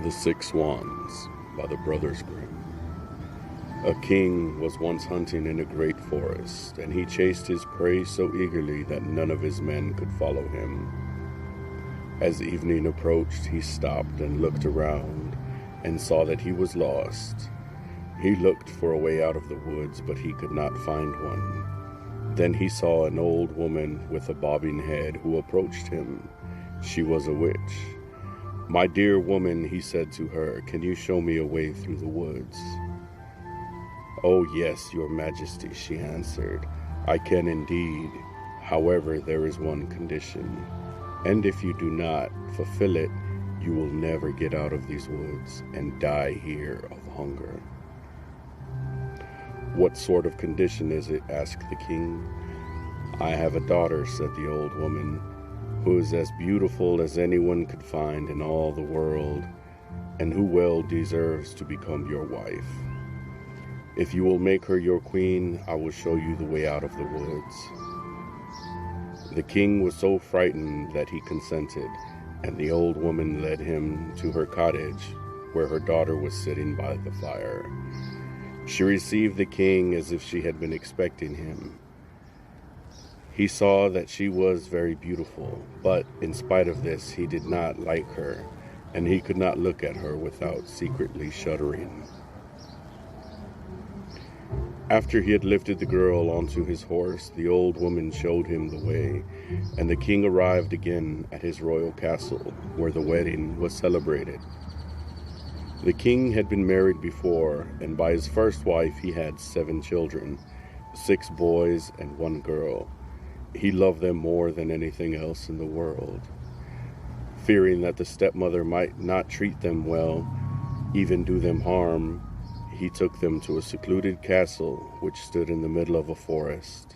The Six Swans by the Brothers Grimm. A king was once hunting in a great forest, and he chased his prey so eagerly that none of his men could follow him. As evening approached, he stopped and looked around and saw that he was lost. He looked for a way out of the woods, but he could not find one. Then he saw an old woman with a bobbing head who approached him. She was a witch. "My dear woman," he said to her, "can you show me a way through the woods?" "Oh yes, your majesty," she answered, "I can indeed. However, there is one condition, and if you do not fulfill it, you will never get out of these woods and die here of hunger." "What sort of condition is it?" asked the king. "I have a daughter," said the old woman, "who is as beautiful as anyone could find in all the world, and who well deserves to become your wife. If you will make her your queen, I will show you the way out of the woods." The king was so frightened that he consented, and the old woman led him to her cottage, where her daughter was sitting by the fire. She received the king as if she had been expecting him. He saw that she was very beautiful, but in spite of this, he did not like her, and he could not look at her without secretly shuddering. After he had lifted the girl onto his horse, the old woman showed him the way, and the king arrived again at his royal castle, where the wedding was celebrated. The king had been married before, and by his first wife he had 7 children, 6 boys and 1 girl. He loved them more than anything else in the world. Fearing that the stepmother might not treat them well, even do them harm, he took them to a secluded castle which stood in the middle of a forest.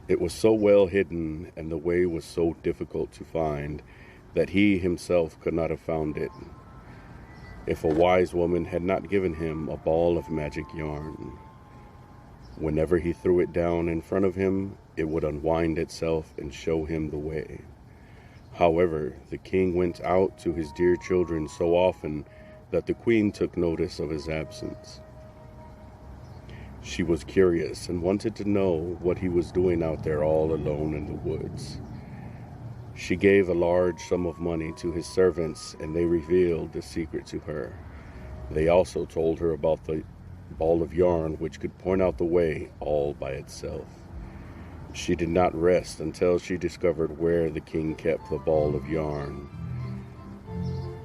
It was so well hidden, and the way was so difficult to find, that he himself could not have found it, if a wise woman had not given him a ball of magic yarn. Whenever he threw it down in front of him, it would unwind itself and show him the way. However, the king went out to his dear children so often that the queen took notice of his absence. She was curious and wanted to know what he was doing out there all alone in the woods. She gave a large sum of money to his servants, and they revealed the secret to her. They also told her about the ball of yarn which could point out the way all by itself. She did not rest until she discovered where the king kept the ball of yarn.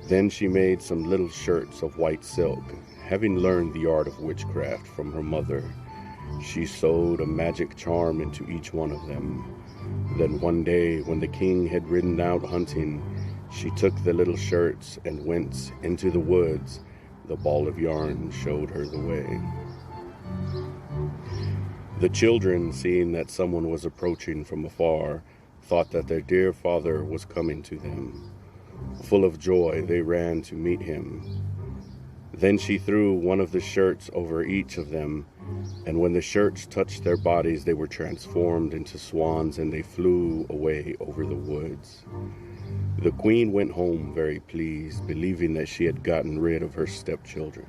Then she made some little shirts of white silk, having learned the art of witchcraft from her mother. She sewed a magic charm into each one of them. Then one day, when the king had ridden out hunting, she took the little shirts and went into the woods. The ball of yarn showed her the way. The children, seeing that someone was approaching from afar, thought that their dear father was coming to them. Full of joy, they ran to meet him. Then she threw one of the shirts over each of them, and when the shirts touched their bodies, they were transformed into swans, and they flew away over the woods. The queen went home very pleased, believing that she had gotten rid of her stepchildren.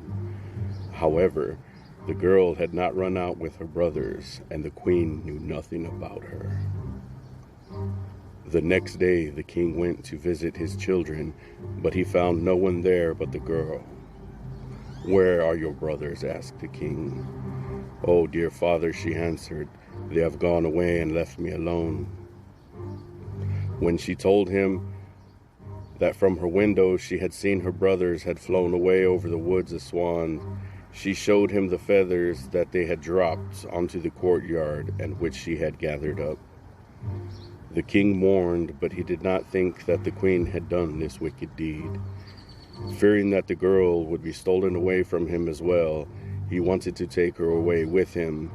However, the girl had not run out with her brothers, and the queen knew nothing about her. The next day, the king went to visit his children, but he found no one there but the girl. "Where are your brothers?" asked the king. "Oh, dear father," she answered, "they have gone away and left me alone." When she told him that from her window she had seen her brothers had flown away over the woods as swans, she showed him the feathers that they had dropped onto the courtyard and which she had gathered up. The king mourned, but he did not think that the queen had done this wicked deed. Fearing that the girl would be stolen away from him as well, he wanted to take her away with him,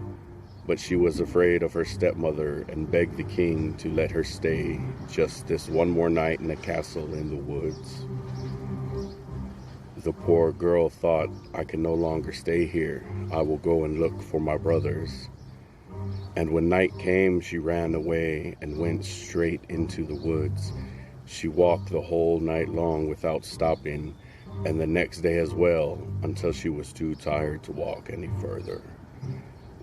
but she was afraid of her stepmother and begged the king to let her stay just this one more night in a castle in the woods. The poor girl thought, "I can no longer stay here. I will go and look for my brothers." And when night came, she ran away and went straight into the woods. She walked the whole night long without stopping, and the next day as well, until she was too tired to walk any further.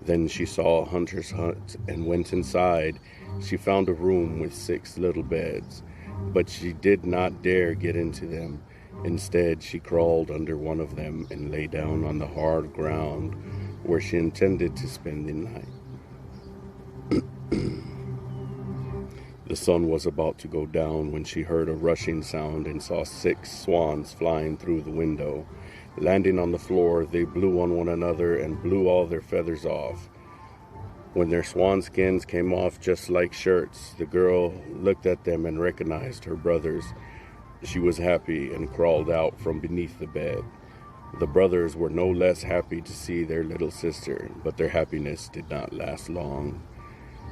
Then she saw a hunter's hut and went inside. She found a room with 6 little beds, but she did not dare get into them. Instead, she crawled under one of them and lay down on the hard ground where she intended to spend the night. The sun was about to go down when she heard a rushing sound and saw 6 swans flying through the window. Landing on the floor, they blew on one another and blew all their feathers off. When their swan skins came off just like shirts, the girl looked at them and recognized her brothers. She was happy and crawled out from beneath the bed. The brothers were no less happy to see their little sister, but their happiness did not last long.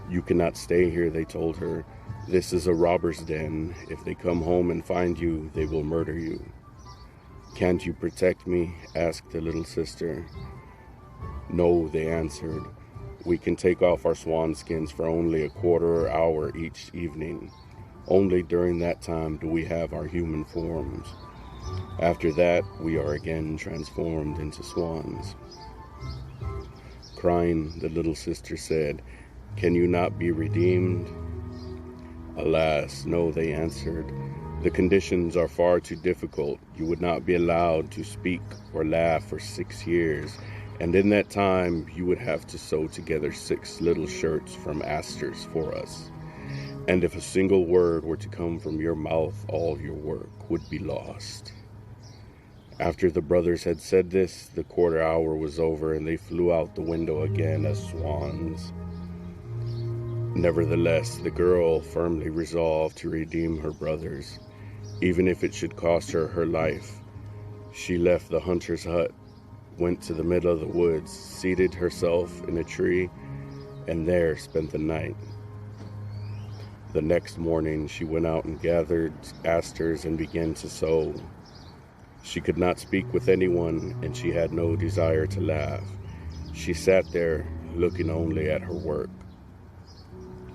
"You cannot stay here," they told her. "This is a robber's den. If they come home and find you, they will murder you." "Can't you protect me?" asked the little sister. "No," they answered. "We can take off our swan skins for only a quarter hour each evening. Only during that time do we have our human forms. After that, we are again transformed into swans." Crying, the little sister said, "Can you not be redeemed?" "Alas, no," they answered. "The conditions are far too difficult. You would not be allowed to speak or laugh for 6 years, and in that time you would have to sew together 6 little shirts from asters for us. And if a single word were to come from your mouth, all your work would be lost." After the brothers had said this, the quarter hour was over, and they flew out the window again as swans. Nevertheless, the girl firmly resolved to redeem her brothers, even if it should cost her her life. She left the hunter's hut, went to the middle of the woods, seated herself in a tree, and there spent the night. The next morning, she went out and gathered asters and began to sew. She could not speak with anyone, and she had no desire to laugh. She sat there, looking only at her work.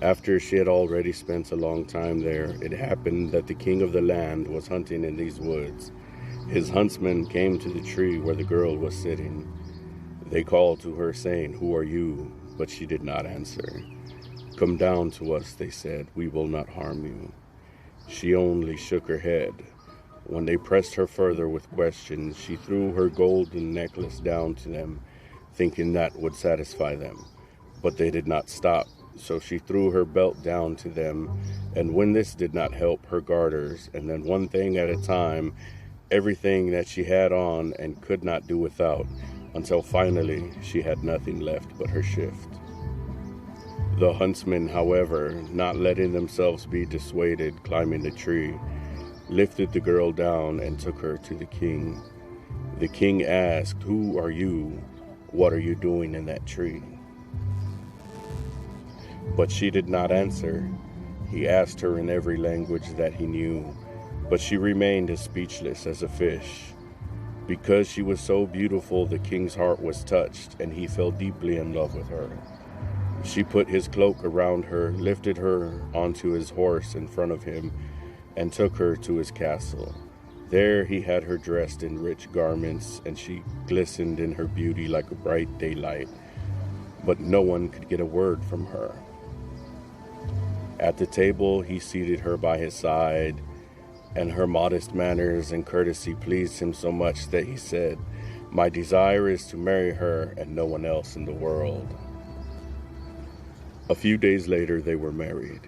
After she had already spent a long time there, it happened that the king of the land was hunting in these woods. His huntsmen came to the tree where the girl was sitting. They called to her, saying, "Who are you?" But she did not answer. "Come down to us," they said. "We will not harm you." She only shook her head. When they pressed her further with questions, she threw her golden necklace down to them, thinking that would satisfy them. But they did not stop. So she threw her belt down to them, and when this did not help, her garters, and then one thing at a time, everything that she had on and could not do without, until finally she had nothing left but her shift. The huntsmen, however, not letting themselves be dissuaded, climbing the tree, lifted the girl down and took her to the king. The king asked, "Who are you? What are you doing in that tree?" But she did not answer. He asked her in every language that he knew, but she remained as speechless as a fish. Because she was so beautiful, the king's heart was touched, and he fell deeply in love with her. She put his cloak around her, lifted her onto his horse in front of him, and took her to his castle. There he had her dressed in rich garments, and she glistened in her beauty like a bright daylight, but no one could get a word from her. At the table, he seated her by his side, and her modest manners and courtesy pleased him so much that he said, "My desire is to marry her and no one else in the world." A few days later, they were married.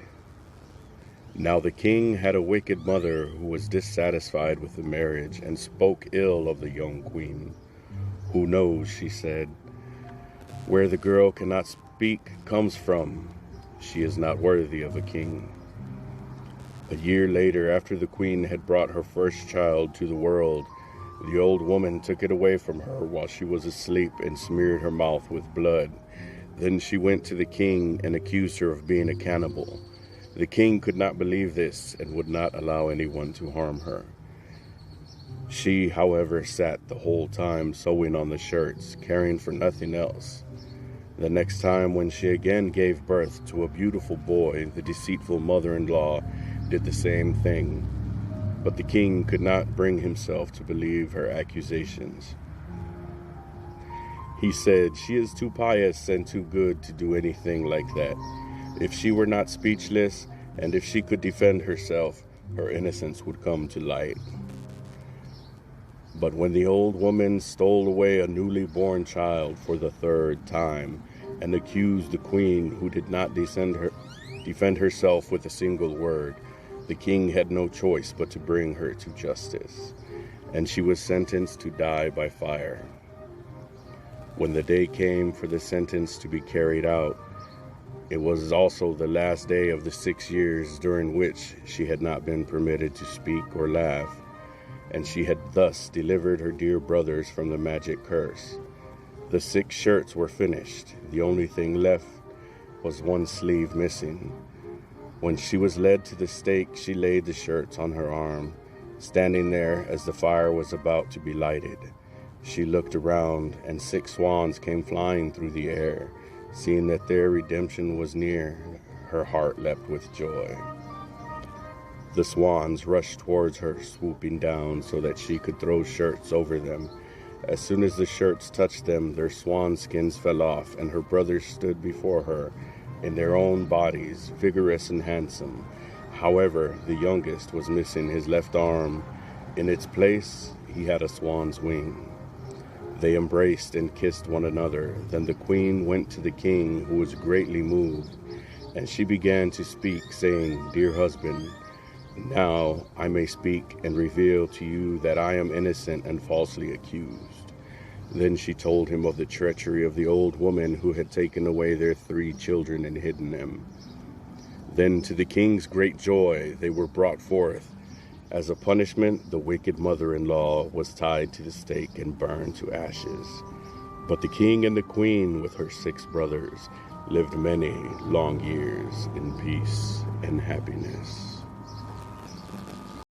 Now the king had a wicked mother who was dissatisfied with the marriage and spoke ill of the young queen. "Who knows," she said, "where the girl cannot speak comes from? She is not worthy of a king." A year later, after the queen had brought her first child to the world, the old woman took it away from her while she was asleep and smeared her mouth with blood. Then she went to the king and accused her of being a cannibal. The king could not believe this and would not allow anyone to harm her. She, however, sat the whole time sewing on the shirts, caring for nothing else. The next time when she again gave birth to a beautiful boy, the deceitful mother-in-law did the same thing. But the king could not bring himself to believe her accusations. He said, "She is too pious and too good to do anything like that. If she were not speechless, and if she could defend herself, her innocence would come to light." But when the old woman stole away a newly born child for the third time, and accused the queen, who did not defend herself with a single word, the king had no choice but to bring her to justice, and she was sentenced to die by fire. When the day came for the sentence to be carried out, it was also the last day of the 6 years during which she had not been permitted to speak or laugh, and she had thus delivered her dear brothers from the magic curse. The 6 shirts were finished. The only thing left was one sleeve missing. When she was led to the stake, she laid the shirts on her arm, standing there as the fire was about to be lighted. She looked around, and 6 swans came flying through the air. Seeing that their redemption was near, her heart leapt with joy. The swans rushed towards her, swooping down so that she could throw shirts over them. As soon as the shirts touched them, their swan skins fell off, and her brothers stood before her in their own bodies, vigorous and handsome. However, the youngest was missing his left arm. In its place, he had a swan's wing. They embraced and kissed one another. Then the queen went to the king, who was greatly moved, and she began to speak, saying, "Dear husband, now I may speak and reveal to you that I am innocent and falsely accused." Then she told him of the treachery of the old woman who had taken away their 3 children and hidden them. Then, to the king's great joy, they were brought forth. As a punishment, the wicked mother-in-law was tied to the stake and burned to ashes. But the king and the queen, with her 6 brothers, lived many long years in peace and happiness.